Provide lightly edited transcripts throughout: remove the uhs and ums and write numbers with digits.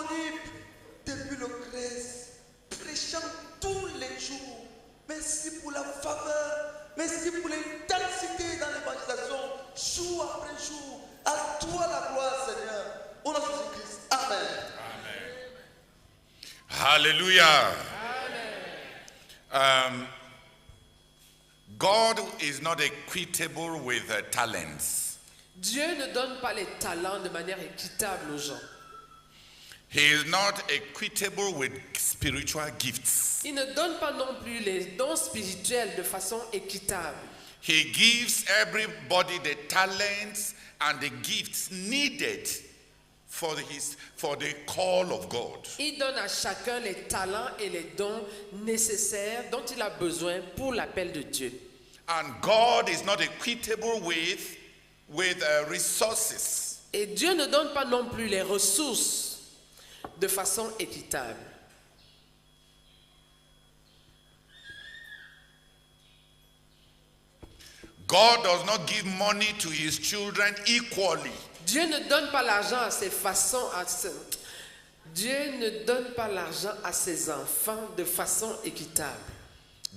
disponible depuis le Grèce, prêchant tous les jours. Merci pour la faveur, merci pour l'intensité dans l'évangélisation, jour après jour. À toi la gloire, Seigneur. Au nom de Jésus-Christ. Amen. Hallelujah. God is not equitable with talents. Dieu ne donne pas les talents de manière équitable aux gens. He is not equitable with spiritual gifts. Il ne donne pas non plus les dons spirituels de façon équitable. He gives everybody the talents and the gifts needed for the call of God. Il donne à chacun les talents et les dons nécessaires dont il a besoin pour l'appel de Dieu. And God is not equitable with resources. Et Dieu ne donne pas non plus les ressources de façon équitable. God does not give money to his children equally. Dieu ne donne pas l'argent à ses façons, Dieu ne donne pas l'argent à ses enfants de façon équitable.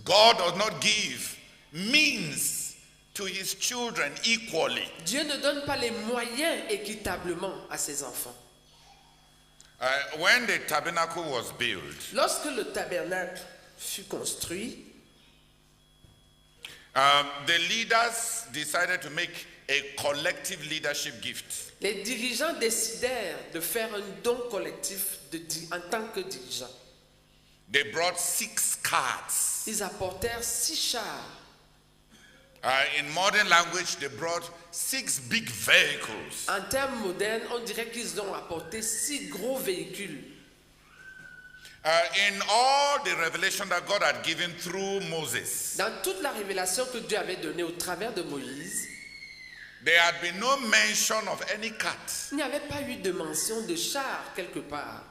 God does not give means to his children equally. Dieu ne donne pas les moyens équitablement à ses enfants. When the tabernacle was built, Lorsque le tabernacle fut construit, the leaders decided to make a collective leadership gift. les dirigeants décidèrent de faire un don collectif en tant que dirigeants. They brought 6 carts. Ils apportèrent 6 chars. In modern language, they brought 6 big vehicles. En termes modernes, on dirait qu'ils ont apporté 6 gros véhicules. In all the revelation that God had given through Moses, Dans toute la révélation que Dieu avait donnée au travers de Moïse, there had been no mention of any cart. il n'y avait pas eu de mention de char quelque part.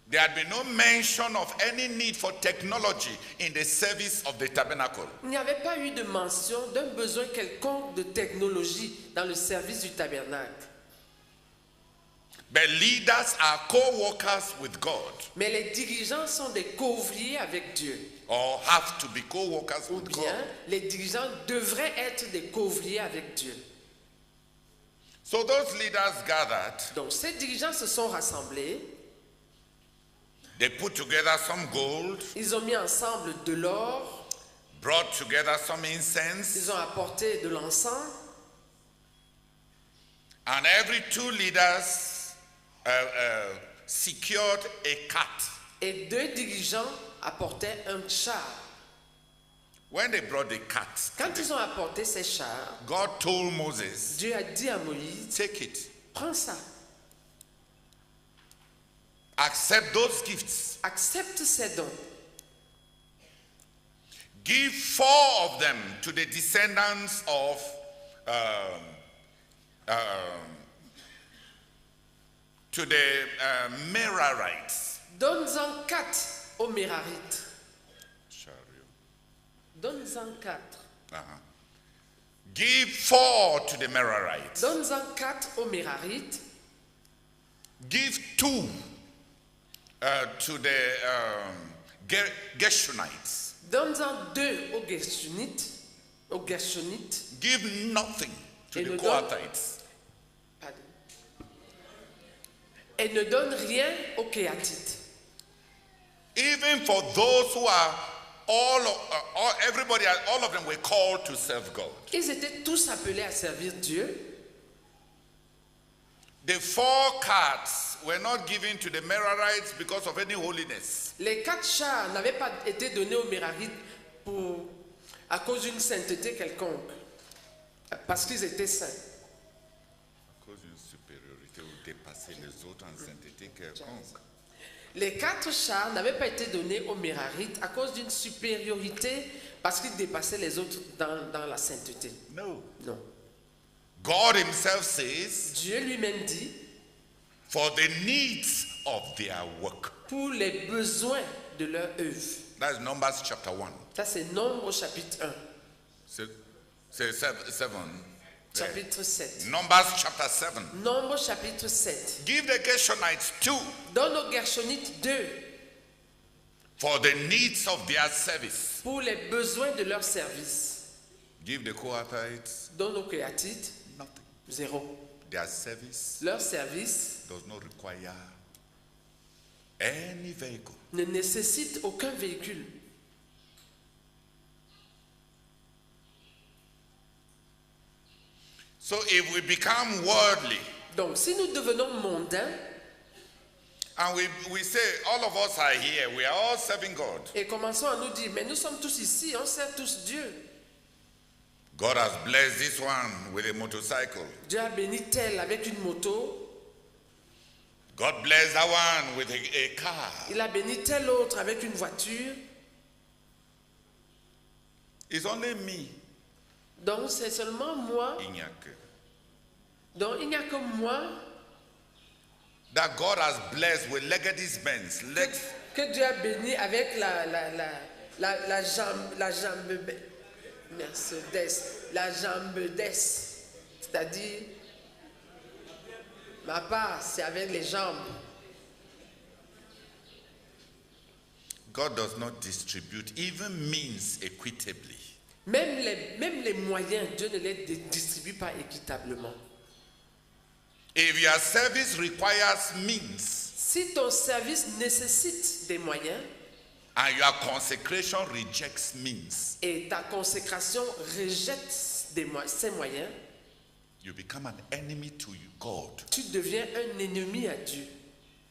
There had been no mention of any need for technology in the service of the tabernacle. Il n'y avait pas eu de mention d'un besoin quelconque de technologie dans le service du tabernacle. But leaders are co-workers with God, Mais les dirigeants sont des co-ouvriers avec Dieu. or have to be co-workers Ou with bien, God. les dirigeants devraient être des co-ouvriers avec Dieu. So those leaders gathered, Donc, ces dirigeants se sont rassemblés. they put together some gold, Ils ont mis ensemble de l'or. brought together some incense, Ils ont apporté de l'encens. and every 2 leaders secured a cart. Et 2 dirigeants apportaient un char. When they brought the cart, Quand ils ont apporté ces chars, God told Moses, Dieu a dit à Moïse, take it, prends ça, accept those gifts, accepte ces dons. give 4 of them to the descendants of to the Merarites. Donne-en 4 aux Mérarites. Donne-en 4. Give 4 to the Merarites. Donne-en 4 aux Mérarites. Give 2 to the Gershonites. Donne-en 2 aux Gershonites. Aux Gershonites. Give nothing to Et the ne donne- Kohathites. Pardon. Et ne donne rien aux Kéatites. Even for those who are all of them were called to serve God. Ils étaient tous appelés à servir Dieu. The 4 carts were not given to the Merarites because of any holiness. Les 4 chars n'avaient pas été donnés aux Mérarites à cause d'une sainteté quelconque. Parce qu'ils étaient saints. À cause d'une supériorité ou dépasser les autres en sainteté quelconque. Les 4 chars n'avaient pas été donnés aux Mérarites à cause d'une supériorité parce qu'ils dépassaient les autres dans la sainteté. No. Non. God himself says, Dieu lui-même dit, for the needs of their work. pour les besoins de leur œuvre. That's Numbers chapter 1. Ça, c'est Nombre au chapitre 1. Say 7. chapitre 7. Numbers chapter 7. Nombre chapitre 7. Give the Gershonites 2 Donne aux Gershonites 2 for the needs of their service. pour les besoins de leur service. Give the Kohathites Donne aux Kéatites nothing. 0. Their service Leur service does not require any vehicle. ne nécessite aucun véhicule. So if we become worldly Donc, si nous devenons mondains and we say all of us are here, we are all serving God. et commençons à nous dire, mais nous sommes tous ici, on sert tous Dieu. God has blessed this one with a motorcycle. Dieu a béni tel avec une moto, God bless that one with a car. il a béni tel autre avec une voiture. It's only me. Donc, c'est seulement moi. Il n'y a que. Donc, il n'y a que moi That God has blessed with Legacy Benz. que Dieu a béni avec la jambe Mercedes, la jambe d'Es. C'est-à-dire, ma part, c'est avec les jambes. God does not distribute even means equitably. Même les moyens, Dieu ne les distribue pas équitablement. If your service requires means Si ton service nécessite des moyens and your consecration rejects means, et ta consécration rejette ces moyens, you become an enemy to God. tu deviens un ennemi à Dieu,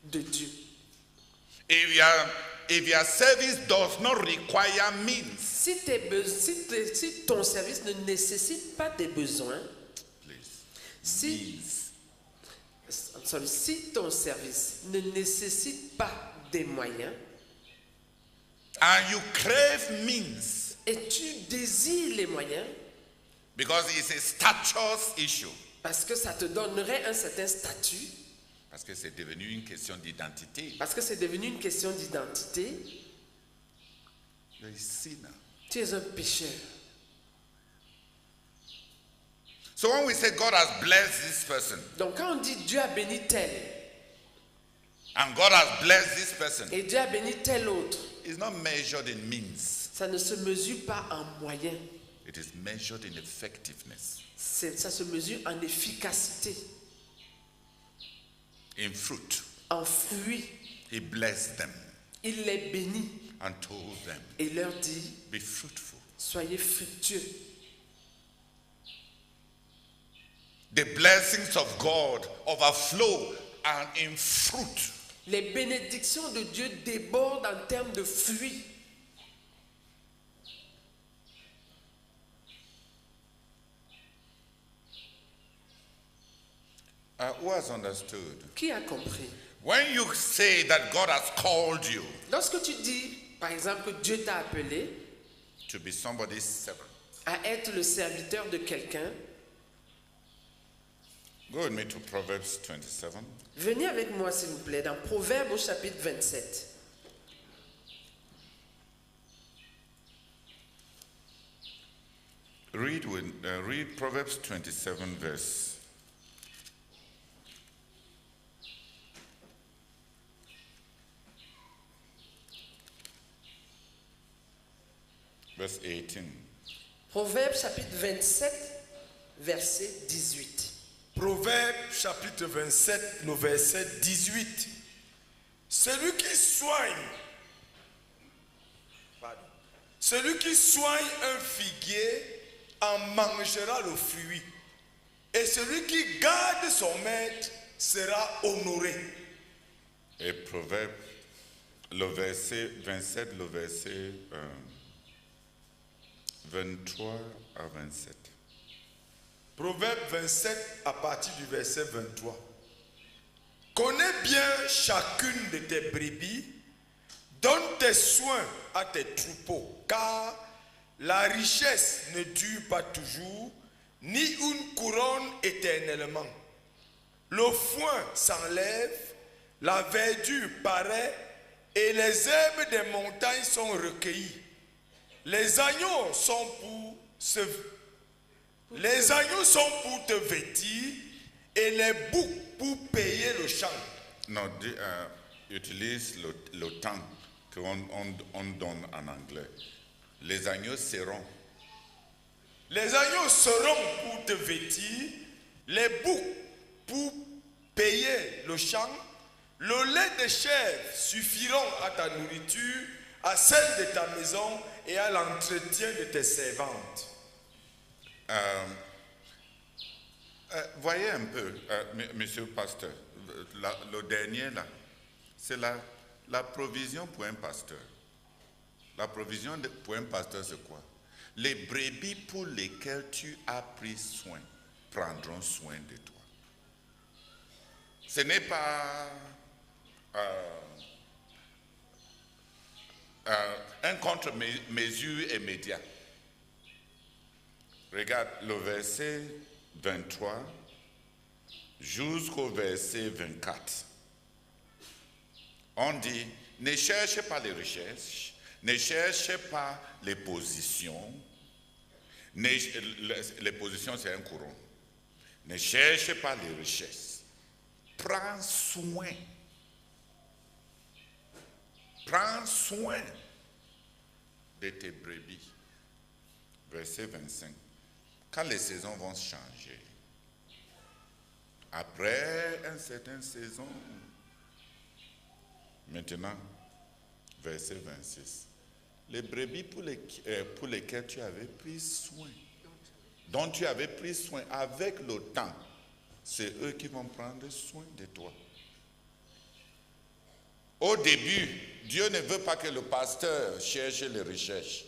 de Dieu. If your service does not require means, Si ton service ne nécessite pas des besoins, please, si ton service ne nécessite pas des moyens and you crave means et tu désires les moyens because it's a status issue, parce que ça te donnerait un certain statut, parce que c'est devenu une question d'identité, parce que c'est devenu une question d'identité, you're a sinner. tu es un pécheur. So when we say God has blessed this person Donc quand on dit Dieu a béni tel and God has blessed this person, et Dieu a béni tel autre, it's not measured in means, ça ne se mesure pas en moyens, it is measured in effectiveness, ça se mesure en efficacité, in fruit. en fruits. He blessed them Il les bénit and told them, et leur dit, be fruitful. soyez fructueux. The blessings of God overflow and in fruit. Les bénédictions de Dieu débordent en termes de fruits. Who has understood? Qui a compris? When you say that God has called you Lorsque tu dis, par exemple, que Dieu t'a appelé to be somebody's servant, à être le serviteur de quelqu'un, go with me to Proverbs 27. venez avec moi, s'il vous plaît, dans Proverbes au chapitre 27. Read Proverbs 27 verse 18. Proverbes chapitre 27, verset 18. Proverbe chapitre 27, le verset 18. Celui qui soigne un figuier en mangera le fruit, et celui qui garde son maître sera honoré. Et Proverbe, le verset 27, le verset 23 à 27. Proverbe 27 à partir du verset 23. Connais bien chacune de tes brebis, donne tes soins à tes troupeaux, car la richesse ne dure pas toujours, ni une couronne éternellement. Le foin s'enlève, la verdure paraît, et les herbes des montagnes sont recueillies. Les agneaux sont pour se Les agneaux sont pour te vêtir et les boucs pour payer le champ. Non, utilise le temps qu'on donne en anglais. Les agneaux seront. Les agneaux seront pour te vêtir, les boucs pour payer le champ, le lait des chèvres suffiront à ta nourriture, à celle de ta maison et à l'entretien de tes servantes. Voyez un peu, monsieur le pasteur, le dernier là, c'est la provision pour un pasteur. La provision pour un pasteur, c'est quoi? Les brebis pour lesquelles tu as pris soin prendront soin de toi. Ce n'est pas un contre-mesure immédiat. Regarde le verset 23 jusqu'au verset 24. On dit, ne cherchez pas les richesses, ne cherchez pas les positions. Les positions, c'est un courant. Ne cherchez pas les richesses. Prends soin. Prends soin de tes brebis. Verset 25. Quand les saisons vont changer, après une certaine saison, maintenant, verset 26, les brebis pour lesquelles tu avais pris soin, dont tu avais pris soin avec le temps, c'est eux qui vont prendre soin de toi. Au début, Dieu ne veut pas que le pasteur cherche les richesses.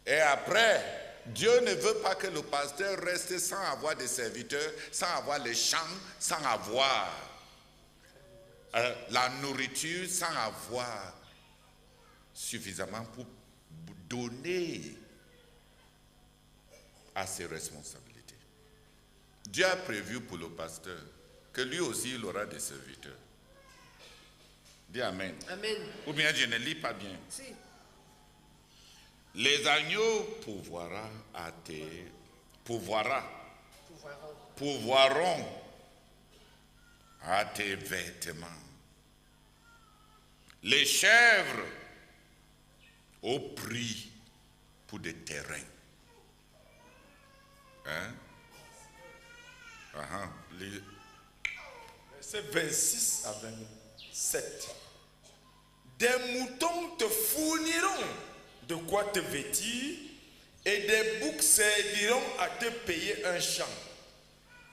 Et après, Dieu ne veut pas que le pasteur reste sans avoir des serviteurs, sans avoir les champs, sans avoir la nourriture, sans avoir suffisamment pour donner à ses responsabilités. Dieu a prévu pour le pasteur que lui aussi il aura des serviteurs. Dis Amen. Amen. Ou bien je ne lis pas bien. Si. Les agneaux pourvoiront à tes vêtements. Les chèvres au prix pour des terrains. Hein? Verset 26 à 27. Des moutons te fourniront de quoi te vêtir et des boucs serviront à te payer un champ.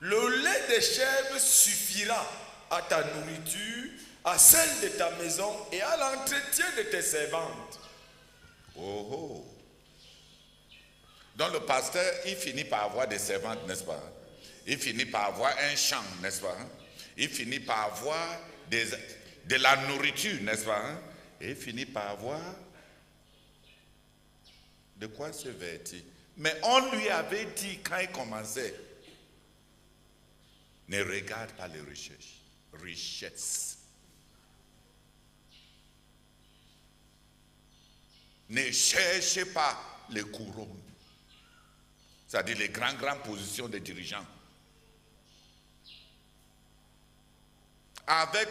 Le lait des chèvres suffira à ta nourriture, à celle de ta maison et à l'entretien de tes servantes. Oh, oh. Donc le pasteur, il finit par avoir des servantes, n'est-ce pas? Il finit par avoir un champ, n'est-ce pas? Il finit par avoir de la nourriture, n'est-ce pas? Et il finit par avoir de quoi se vêtir. Mais on lui avait dit quand il commençait, ne regarde pas les richesses. Ne cherchez pas les couronnes. C'est-à-dire les grandes positions des dirigeants. Avec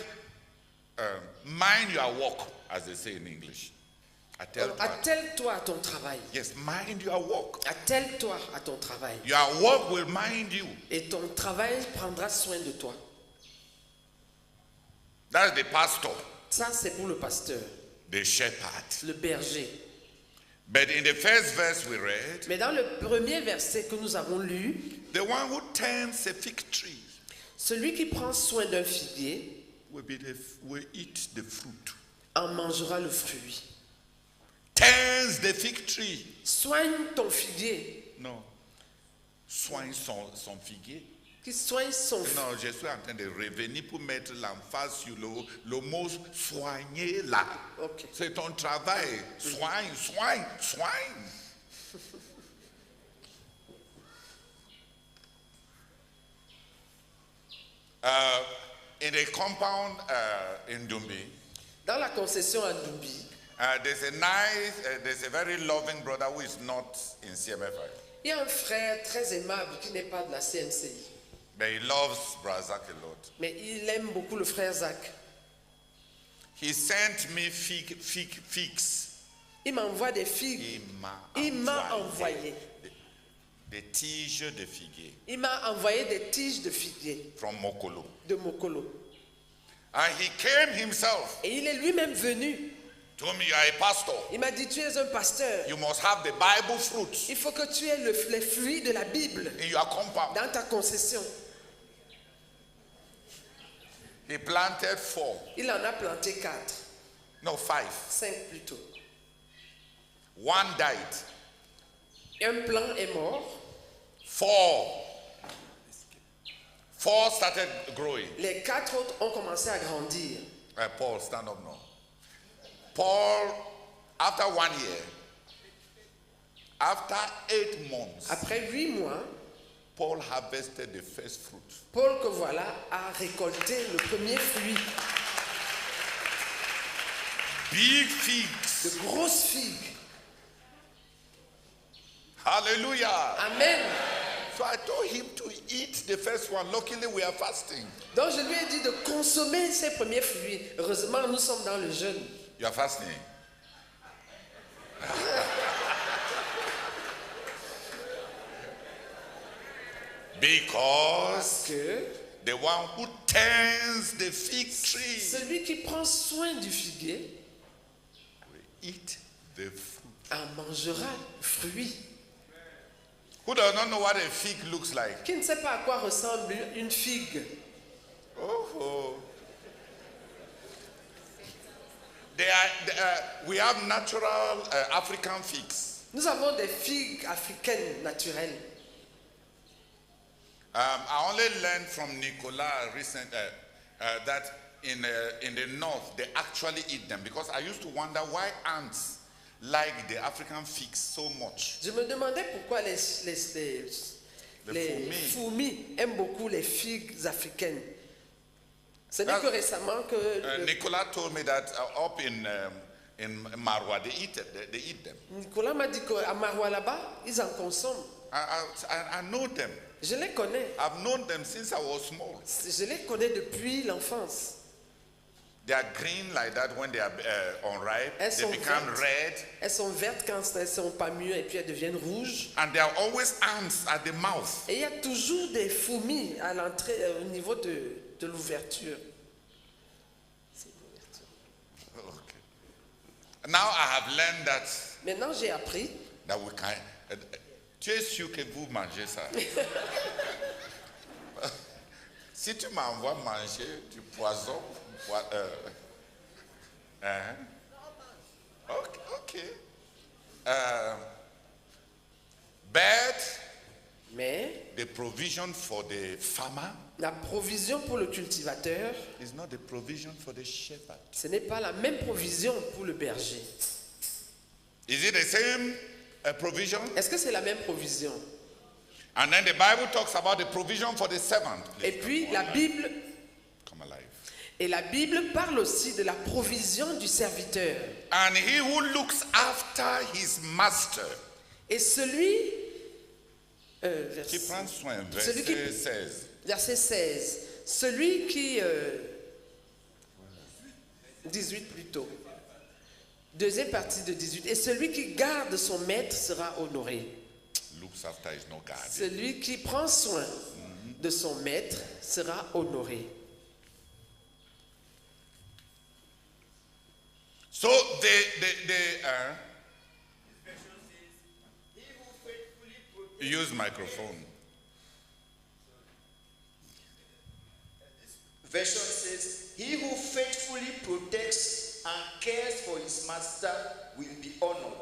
mind your work, as they say in English. Attelle-toi à ton travail. Yes, mind your work. Attelle-toi à ton travail. Your work will mind you. Et ton travail prendra soin de toi. That's the pastor. Ça, c'est pour le pasteur, The shepherd. le berger. But in the first verse we read, Mais dans le premier verset que nous avons lu, the one who tends a fig tree celui qui prend soin d'un figuier will eat the fruit. en mangera le fruit. Tends the fig tree. Soigne ton figuier. Non. Soigne son figuier. Qui soigne son Non, je suis en train de revenir pour mettre l'emphase sur le mot soigner là. Ok. C'est ton travail. Soigne. In a compound in Dumbi, Dans la concession à Doubi, There's a very loving brother who is not in CMFI. Il y a un frère très aimable qui n'est pas de la CNCI. But he loves Brother Zach a lot. Mais il aime beaucoup le frère Zach. He sent me figs. Il m'envoie des figues. Il m'a envoyé. Des tiges de figuier. Il m'a envoyé des tiges de figuier. From Mokolo. De Mokolo. And he came himself. Et il est lui-même venu. Told me, you are a pastor. Il m'a dit, tu es un pasteur. You must have the Bible fruits Il faut que tu aies les fruits de la Bible in your compound. dans ta concession. He planted 4. Il en a planté 4. No, 5. 5 plutôt. One died. Un plant est mort. 4 started growing. Les 4 autres ont commencé à grandir. Paul, stand up now. Paul, after 1 year, after 8 months, Après 8 mois, Paul harvested the first fruit. Paul, que voilà, a récolté le premier fruit. Big figs. De grosses figues. Hallelujah. Amen. So I told him to eat the first one. Luckily, we are fasting. Donc je lui ai dit de consommer ses premiers fruits. Heureusement, nous sommes dans le jeûne. You are fasting. Because Que the one who tends the fig tree celui qui prend soin du figuier will eat the fruit. en mangera le fruit. Who does not know what a fig looks like? Qui ne sait pas à quoi ressemble une figue? Oh. We have natural African figs. Nous avons des figues africaines naturelles. I only learned from Nicolas recently that in the north they actually eat them, because I used to wonder why ants like the African figs so much. Je me demandais pourquoi les fourmis aiment beaucoup les figues africaines. Ce n'est que récemment que Nicolas told me that up in Marwa they eat them. Nicolas m'a dit qu'à Marwa là-bas, ils en consomment. I know them. Je les connais. I've known them since I was small. Je les connais depuis l'enfance. They are green like that when they are unripe. Elles They sont become vertes. red. Elles sont vertes quand elles ne sont pas mûres et puis elles deviennent rouges. And there are always ants at the mouth. Et il y a toujours des fourmis à l'entrée, au niveau de l'ouverture. Okay. Now I have learned that Maintenant, j'ai appris we can. Tu es sûr que vous mangez ça? Si tu m'envoies manger du poison, okay. But mais the provision for the farmer la provision pour le cultivateur, is not the provision for the shepherd. ce n'est pas la même provision pour le berger. Is it the same provision? Est-ce que c'est la même provision? And then the Bible talks about the provision for the servant. Et puis la Bible, Come alive. et la Bible parle aussi de la provision du serviteur. And he who looks after his master. Et celui, Qui prend soin, celui qui- verset 16. verset 16, celui qui, 18 plutôt, deuxième partie de 18, et celui qui garde son maître sera honoré. Looks after is no guardian. Celui qui prend soin de son maître sera honoré. So use microphone. Version says, he who faithfully protects and cares for his master will be honored.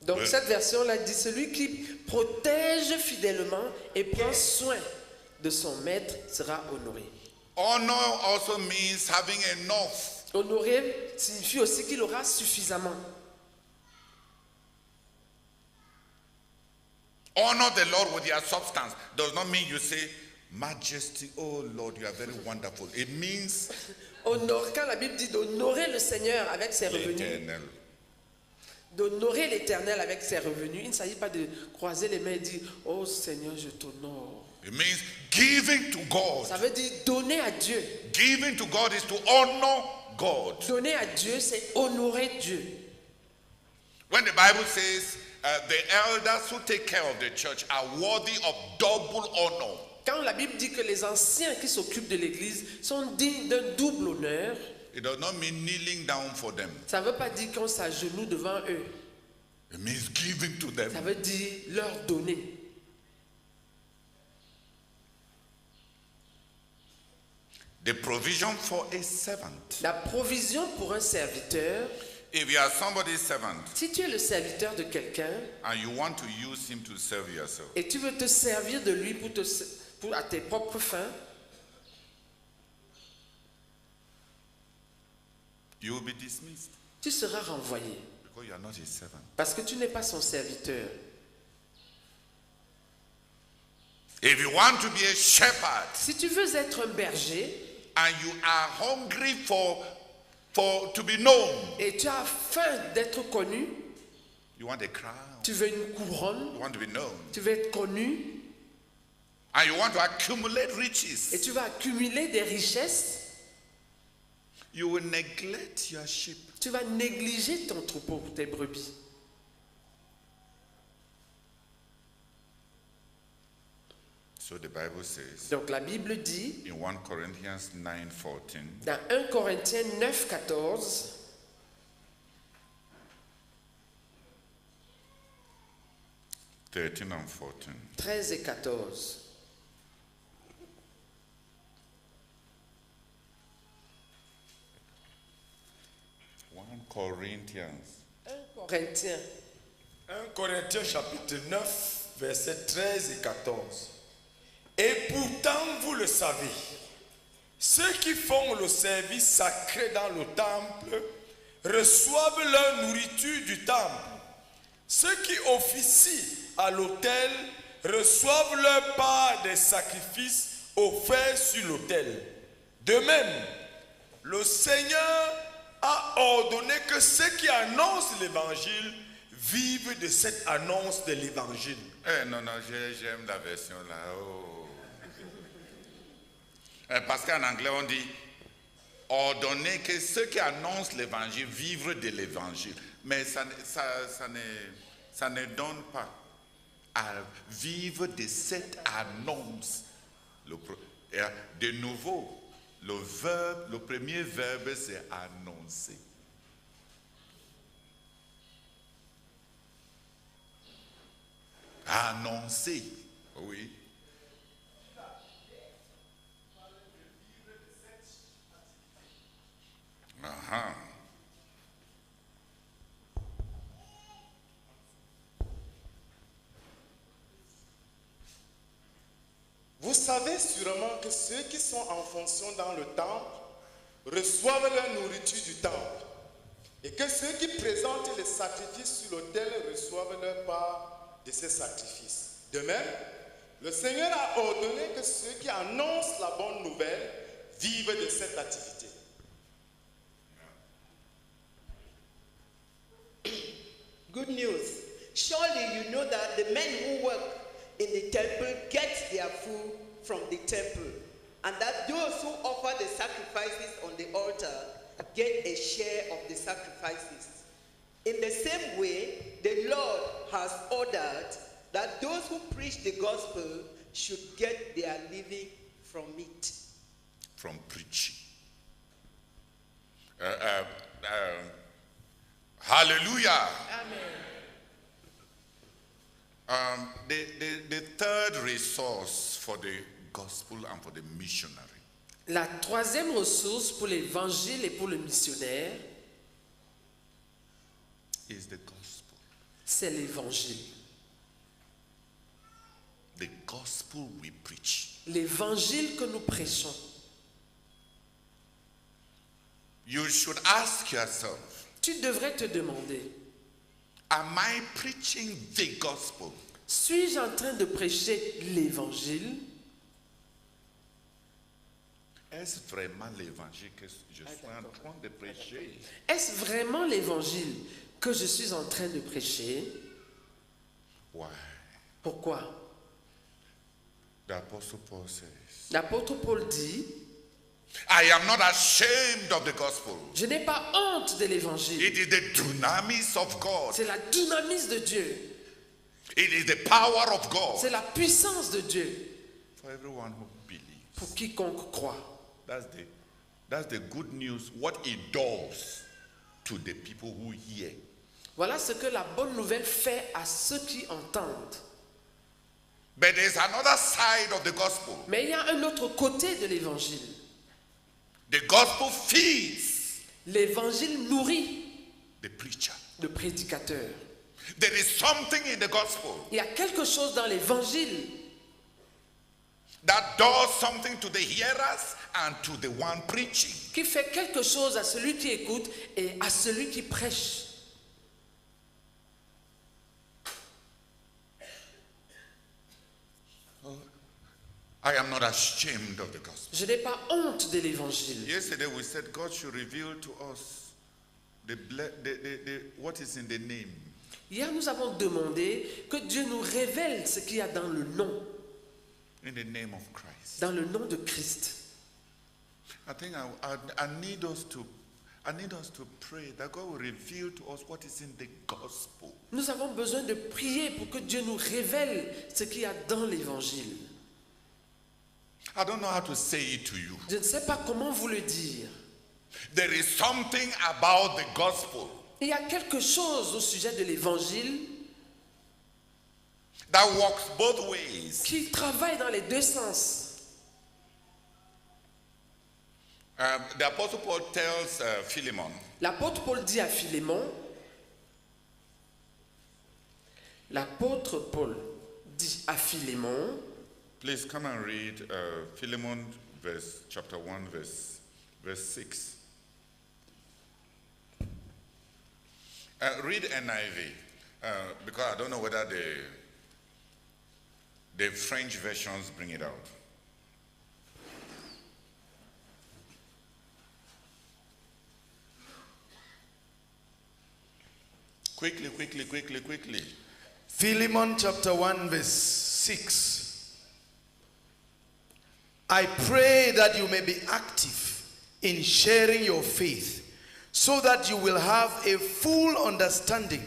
Donc Ouais. cette version-là dit celui qui protège fidèlement et prend soin de son maître sera honoré. Honor also means having enough. Honoré signifie aussi qu'il aura suffisamment. Honor the Lord with your substance does not mean you say, Majesty, oh Lord, you are very wonderful. It means Honore, quand la Bible dit d'honorer le Seigneur avec ses revenus, l'éternel. d'honorer l'Éternel avec ses revenus. Il ne s'agit pas de croiser les mains et dire « Oh Seigneur, je t'honore ». It means giving to God. Ça veut dire donner à Dieu. Giving to God is to honor God. Donner à Dieu, c'est honorer Dieu. When the Bible says the elders who take care of the church are worthy of double honor, Quand la Bible dit que les anciens qui s'occupent de l'Église sont dignes d'un double honneur, it does not mean kneeling down for them. ça ne veut pas dire qu'on s'agenouille devant eux. It means giving to them. Ça veut dire leur donner. The provision for a servant. La provision pour un serviteur, If you are somebody's servant si tu es le serviteur de quelqu'un and you want to use him to serve yourself, et tu veux te servir de lui à tes propres fins, you will be dismissed tu seras renvoyé because you are not his servant. parce que tu n'es pas son serviteur. If you want to be a shepherd Si tu veux être un berger and you are hungry to be known, et tu as faim d'être connu, you want a crown, tu veux une couronne, you want to be known, tu veux être connu and you want to accumulate et riches, tu vas accumuler des richesses, you will neglect your sheep. tu vas négliger ton troupeau, tes brebis. So the Bible says Donc la Bible dit in 1 Corinthians 9:14, dans 1 Corinthiens 9, 14, 13 and 14. 13 et 14. Corinthians 1 Corinthiens 1 Corinthiens chapitre 9, versets 13 et 14. Et pourtant, vous le savez, ceux qui font le service sacré dans le temple reçoivent leur nourriture du temple. Ceux qui officient à l'autel reçoivent leur part des sacrifices offerts sur l'autel. De même, le Seigneur a ordonné que ceux qui annoncent l'évangile vivent de cette annonce de l'évangile. non, j'aime la version là. Oh. Parce qu'en anglais on dit ordonner que ceux qui annoncent l'évangile vivent de l'évangile. Mais ça ne donne pas à vivre de cette annonce. De nouveau, le premier verbe c'est annoncer. Annoncer, oui. Vous savez sûrement que ceux qui sont en fonction dans le temple reçoivent leur nourriture du temple et que ceux qui présentent les sacrifices sur l'autel reçoivent leur part de ces sacrifices. De même, le Seigneur a ordonné que ceux qui annoncent la bonne nouvelle vivent de cette activité. Good news. Surely you know that the men who work in the temple get their food from the temple, and that those who offer the sacrifices on the altar get a share of the sacrifices. In the same way, the Lord has ordered that those who preach the gospel should get their living from it. From preaching. Hallelujah. Amen. The third resource for the gospel and for the missionary La troisième ressource pour l'évangile et pour le missionnaire, is the gospel. c'est l'évangile. The gospel we preach. L'évangile que nous prêchons. You should ask yourself, Tu devrais te demander, am I preaching the gospel? suis-je en train de prêcher l'évangile? Est-ce vraiment l'évangile que je suis en train de prêcher? Est-ce vraiment l'évangile que je suis en train de prêcher. Why? Pourquoi? The Apostle Paul says, L'apôtre Paul dit, I am not ashamed of the gospel. je n'ai pas honte de l'évangile. It is the dunamis of God. C'est la dynamis de Dieu. It is the power of God C'est la puissance de Dieu for everyone who believes. pour quiconque croit. That's the good news, what it does to the people who hear. Voilà ce que la bonne nouvelle fait à ceux qui entendent. But there's another side of the gospel. Mais il y a un autre côté de l'évangile. The gospel feeds L'évangile nourrit the preacher. le prédicateur. There is something in the gospel Il y a quelque chose dans l'évangile that does something to the hearers and to the one preaching. qui fait quelque chose à celui qui écoute et à celui qui prêche. I am not ashamed of the gospel. Je n'ai pas honte de l'évangile. Yesterday we said God should reveal to us what is in the name. Hier, nous avons demandé que Dieu nous révèle ce qu'il y a dans le nom, In the name of Christ. dans le nom de Christ. I think I need us to pray that God will reveal to us what is in the gospel. Nous avons besoin de prier pour que Dieu nous révèle ce qu'il y a dans l'évangile. I don't know how to say it to you. Je ne sais pas comment vous le dire. There is something about the gospel Il y a quelque chose au sujet de l'évangile that works both ways. qui travaille dans les deux sens. The Apostle Paul tells Philemon, L'apôtre Paul dit à Philémon, l'apôtre Paul dit à Philémon, please come and read Philemon chapter 1 verse 6. Read NIV because I don't know whether the French versions bring it out. Quickly. Philemon chapter 1 verse 6. I pray that you may be active in sharing your faith, so that you will have a full understanding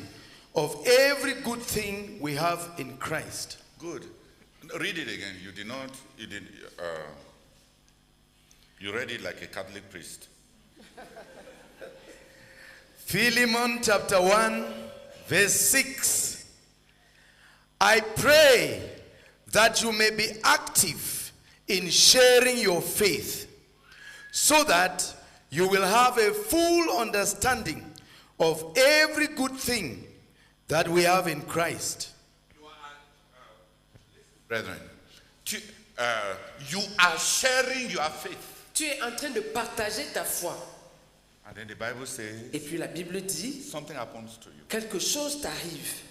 of every good thing we have in Christ. Good. Read it again. You read it like a Catholic priest. Philemon chapter 1 verse 6. I pray that you may be active in sharing your faith, so that you will have a full understanding of every good thing that we have in Christ. Brethren, you are sharing your faith. tu es en train de partager ta foi. And then the Bible says Et puis la Bible dit, something happens to you. quelque chose t'arrive.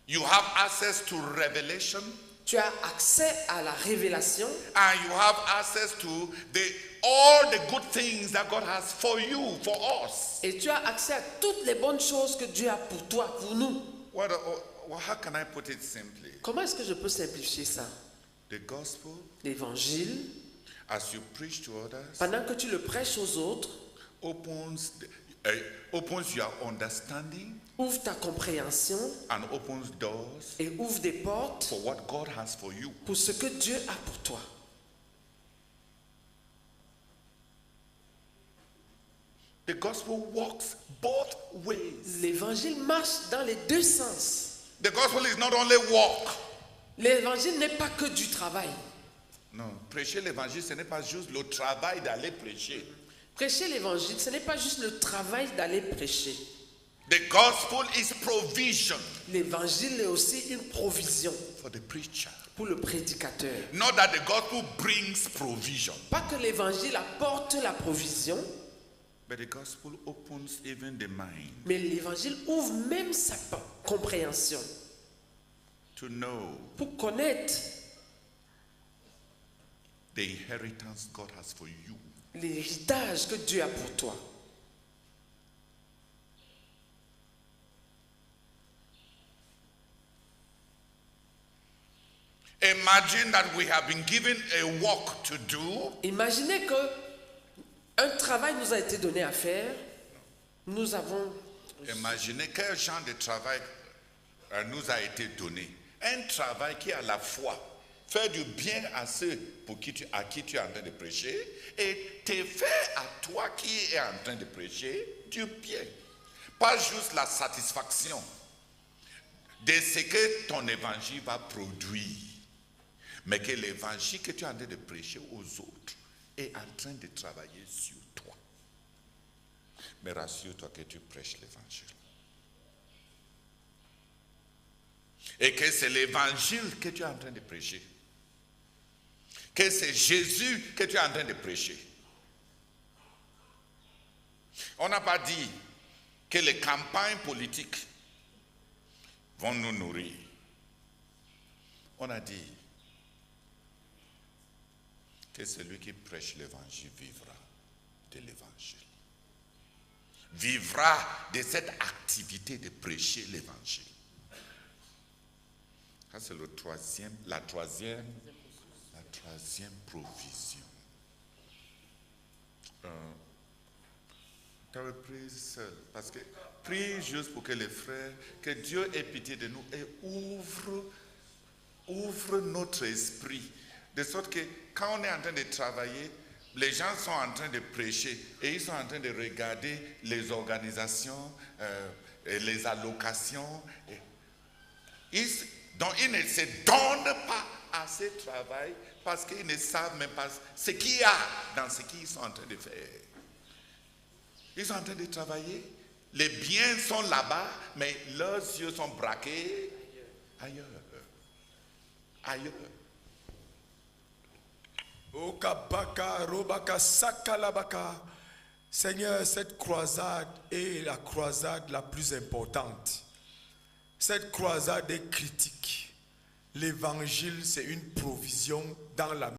You have access to revelation Tu as accès à la révélation and you have access to all the good things that God has for you, for us. et tu as accès à toutes les bonnes choses que Dieu a pour toi, pour nous. How can I put it simply? Comment est-ce que je peux simplifier ça? The gospel, L'évangile, as you preach to others, pendant que tu le prêches aux autres, opens your understanding ouvre ta compréhension and opens doors et ouvre des portes for what God has for you. pour ce que Dieu a pour toi. The gospel works both ways. L'évangile marche dans les deux sens. The gospel is not only work. L'évangile n'est pas que du travail. Non, prêcher l'évangile, ce n'est pas juste le travail d'aller prêcher. Prêcher l'évangile, ce n'est pas juste le travail d'aller prêcher. The gospel is provision L'évangile est aussi une provision for the preacher. pour le prédicateur. Not that the gospel brings provision, Pas que l'évangile apporte la provision, but the gospel opens even the mind mais l'évangile ouvre même sa compréhension to know pour connaître the inheritance God has for you. l'héritage que Dieu a pour toi. Imagine that we have been given a work to do. Imaginez que un travail nous a été donné à faire. Nous avons... Imaginez quel genre de travail nous a été donné. Un travail qui à la fois fait du bien à ceux à qui tu es en train de prêcher et te fait à toi qui es en train de prêcher du bien. Pas juste la satisfaction de ce que ton évangile va produire, mais que l'évangile que tu es en train de prêcher aux autres est en train de travailler sur toi. Mais rassure-toi que tu prêches l'évangile. Et que c'est l'évangile que tu es en train de prêcher. Que c'est Jésus que tu es en train de prêcher. On n'a pas dit que les campagnes politiques vont nous nourrir. On a dit que celui qui prêche l'évangile vivra de l'évangile. Vivra de cette activité de prêcher l'évangile. Ça, c'est la troisième provision. Tu avais pris seul. Parce que prie juste pour que les frères, que Dieu ait pitié de nous et ouvre notre esprit. De sorte que quand on est en train de travailler, les gens sont en train de prêcher et ils sont en train de regarder les organisations, et les allocations. Donc ils ne se donnent pas à ce travail parce qu'ils ne savent même pas ce qu'il y a dans ce qu'ils sont en train de faire. Ils sont en train de travailler. Les biens sont là-bas, mais leurs yeux sont braqués ailleurs. Ailleurs. Seigneur, cette croisade est la croisade la plus importante. Cette croisade est critique. L'évangile, c'est une provision dans la